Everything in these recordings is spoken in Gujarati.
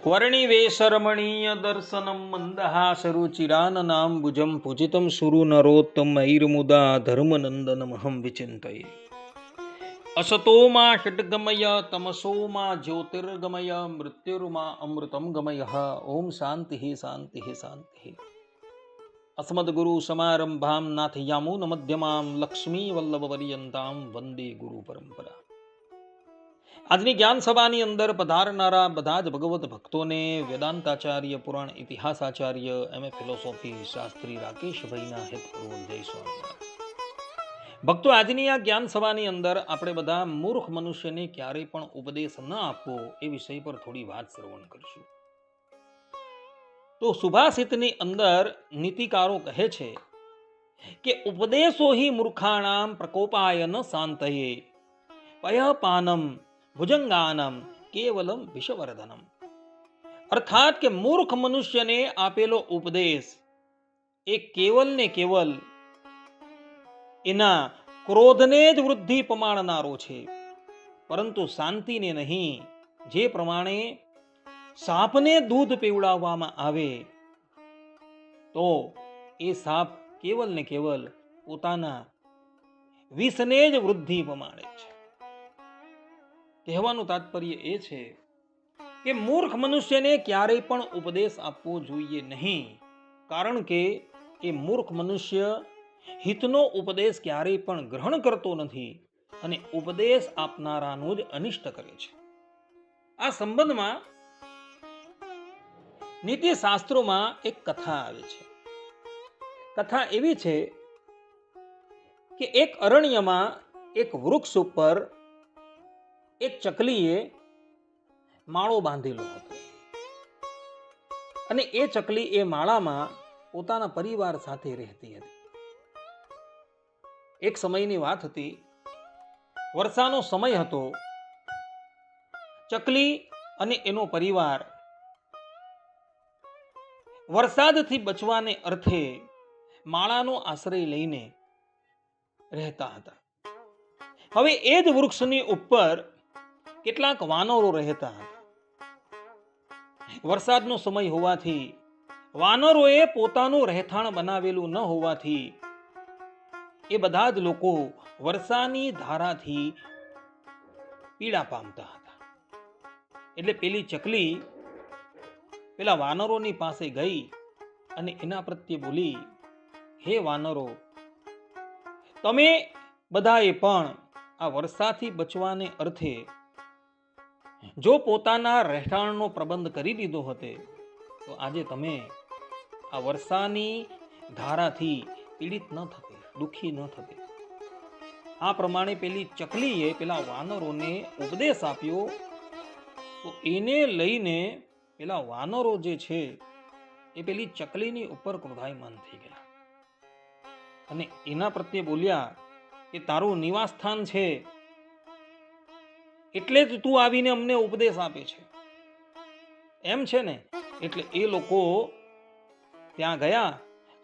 वर्णिवेशरमणीय दर्शनं मन्दहासरुचिराननाम्बुजं पूजितं सुरनरोत्तमैर्मुदा धर्मनन्दनमहं विचिन्तये। असतो मा षड्गमय तमसो मा ज्योतिर्गमय मृत्युर्मा अमृतं गमयः। ओम शान्तिः शान्तिः शान्तिः। अस्मद्गुरु समारंभां नाथयामुन मध्यमां लक्ष्मी वल्लभपर्यन्तां वंदे गुरु परंपरा। આજની જ્ઞાન સભાની અંદર પધારનારા બધા જ ભગવત ભક્તોને વેદાંતાચાર્ય પુરાણ ઇતિહાસાચાર્ય એમ.એ. ફિલોસોફી શાસ્ત્રી રાકેશભાઈના હેતપૂર્વક જય સ્વામિનારાયણ। ભક્તો, આજની આ જ્ઞાન સભાની અંદર આપણે બધા મૂર્ખ મનુષ્યને ક્યારેય પણ ઉપદેશ ન આપવો એ વિષય પર થોડી વાત શ્રવણ કરશું। તો સુભાષિતની અંદર નીતિકારો કહે છે કે ઉપદેશો હિ મૂર્ખાણામ પ્રકોપાય ન શાંતયે પયપાનમ ભુજંગાનમ કેવલમ વિષવર્ધનમ। અર્થાત કે મૂર્ખ મનુષ્યને આપેલો ઉપદેશ એ કેવલ ને કેવલ એના ક્રોધને જ વૃદ્ધિ પમાડનારો છે, પરંતુ શાંતિને નહીં। જે પ્રમાણે સાપને દૂધ પીવડાવવામાં આવે તો એ સાપ કેવલ ને કેવલ પોતાના વિષને જ વૃદ્ધિ પમાડે છે। કહેવાનું તાત્પર્ય એ છે કે મૂર્ખ મનુષ્યને ક્યારેય પણ ઉપદેશ આપવો જોઈએ નહીં, કારણ કે એ મૂર્ખ મનુષ્ય હિતનો ઉપદેશ ક્યારેય પણ ગ્રહણ કરતો નથી અને ઉપદેશ આપનારાનું જ અનિષ્ટ કરે છે। આ સંબંધમાં નીતિશાસ્ત્રોમાં એક કથા આવે છે। કથા એવી છે કે એક અરણ્યમાં એક વૃક્ષ ઉપર એક ચકલીએ માળો બાંધેલો હતો અને એ ચકલી એ માળામાં પોતાના પરિવાર સાથે રહેતી હતી। એક સમયની વાત હતી, વર્ષાનો સમય હતો। ચકલી અને એનો પરિવાર વરસાદથી બચવાને અર્થે માળાનો આશ્રય લઈને રહેતા હતા। હવે એ જ વૃક્ષની ઉપર કેટલાક વાનરો રહેતા હતા। વરસાદનો સમય હોવાથી વાનરોએ પોતાનું રહેઠાણ બનાવેલું ન હોવાથી એ બધા જ લોકો વર્ષાની ધારાથી પીડા પામતા હતા। એટલે પેલી ચકલી પેલા વાનરોની પાસે ગઈ અને એના પ્રત્યે બોલી, હે વાનરો, તમે બધાએ પણ આ વર્ષાથી બચવાને અર્થે જો પોતાના રહેઠાણનો પ્રબંધ કરી દીધો હોતે તો આજે તમે આ વર્ષાની ધારાથી પીડિત ન થતે, દુઃખી ન થતે। આ પ્રમાણે પેલી ચકલીએ પેલા વાનરોને ઉપદેશ આપ્યો તો એને લઈને પેલા વાનરો જે છે એ પેલી ચકલીની ઉપર ક્રોધાયમાન થઈ ગયા અને એના પ્રત્યે બોલ્યા કે તારું નિવાસ સ્થાન છે એટલે જ તું આવીને અમને ઉપદેશ આપે છે, એમ છે ને? એટલે એ લોકો ત્યાં ગયા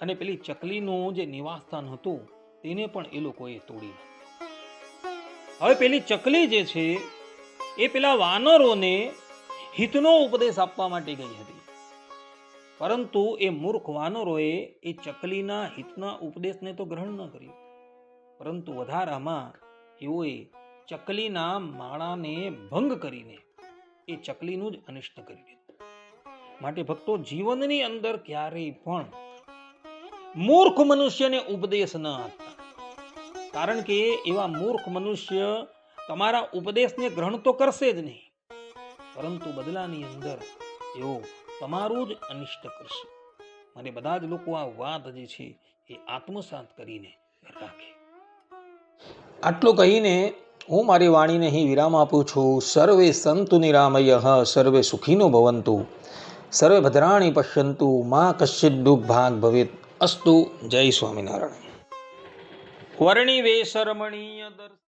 અને પેલી ચકલીનું જે નિવાસ સ્થાન હતું તેને પણ એ લોકોએ તોડી નાખ્યું। હવે પેલી ચકલી જે છે એ પેલા વાનરોને હિતનો ઉપદેશ આપવા માટે ગઈ હતી, પરંતુ એ મૂર્ખ વાનરોએ એ ચકલીના હિતના ઉપદેશને તો ગ્રહણ ન કર્યું, પરંતુ વધારામાં એઓએ ચકલીના માળાને ભંગ કરીને એ ચકલીનું જ અનિષ્ટ કરી દીધું। માટે ભક્તો, જીવનની અંદર ક્યારેય પણ મૂર્ખ મનુષ્યને ઉપદેશ ન આપતા, કારણ કે એવા મૂર્ખ મનુષ્ય તમારા ઉપદેશને ગ્રહણ તો કરશે જ નહીં, પરંતુ બદલાની અંદર એઓ તમારું જ અનિષ્ટ કરશે। માટે બધા જ લોકો આ વાત જે છે એ આત્મસાત કરીને રાખે। આટલું કહીને હું મારી વાણીને અહીં વિરામ આપું છું। સર્વે સંતુ નિરામયઃ, સર્વે સુખીનો ભવંતુ, સર્વે ભદ્રાણી પશ્યંતુ, મા કશ્ચિદ દુઃખ ભાગ ભવેત। અસ્તુ। જય સ્વામિનારાયણ। વર્ણિવેશ રમણીય દર્શન